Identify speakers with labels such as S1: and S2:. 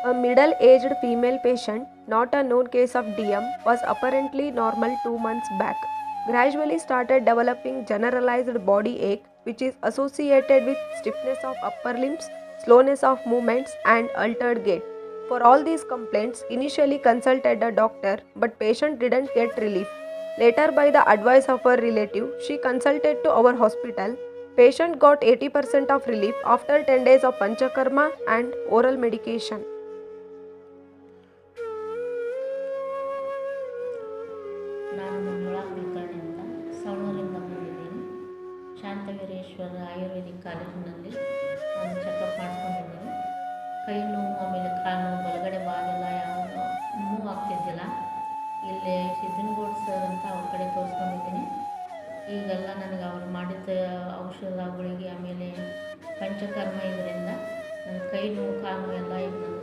S1: A middle aged female patient, not a known case of DM, was apparently normal 2 months back. Gradually started developing generalized body ache, which is associated with stiffness of upper limbs, slowness of movements, and altered gait. For all these complaints, initially consulted a doctor, but patient didn't get relief. Later, by the advice of her relative, she consulted to our hospital. Patient got 80% of relief after 10 days of panchakarma and oral medication.
S2: ನಾನು ಮಂಜುಳಾ ಕುಲಕರ್ಣಿ ಅಂತ ಸವಣೂರಿಂದ ಬಂದಿದ್ದೀನಿ. ಶಾಂತವೀರೇಶ್ವರ ಆಯುರ್ವೇದಿಕ್ ಕಾಲೇಜಿನಲ್ಲಿ ನಾನು checkup ಮಾಡಿಸ್ಕೊಂಡಿದ್ದೀನಿ. ಕೈ ನೋವು, ಆಮೇಲೆ ಕಾಲು ನೋವು, ಬಲಗಡೆ ಭಾಗೆಲ್ಲ ಯಾವ ಮೂವ್ ಆಗ್ತಿದ್ದಿಲ್ಲ. ಇಲ್ಲಿ ಸಿದ್ದನಗೌಡ ಸರ್ ಅಂತ ಅವ್ರ ಕಡೆ ತೋರಿಸ್ಕೊಂಡಿದ್ದೀನಿ. ಈಗೆಲ್ಲ ನನಗೆ ಅವ್ರು ಮಾಡಿದ ಔಷಧ ಗುಳಿಗೆ ಆಮೇಲೆ ಪಂಚಕರ್ಮ ಇದರಿಂದ ನನ್ನ ಕೈ ನೋವು ಕಾಲು ನೋವು ಎಲ್ಲ ಈಗ ನನಗೆ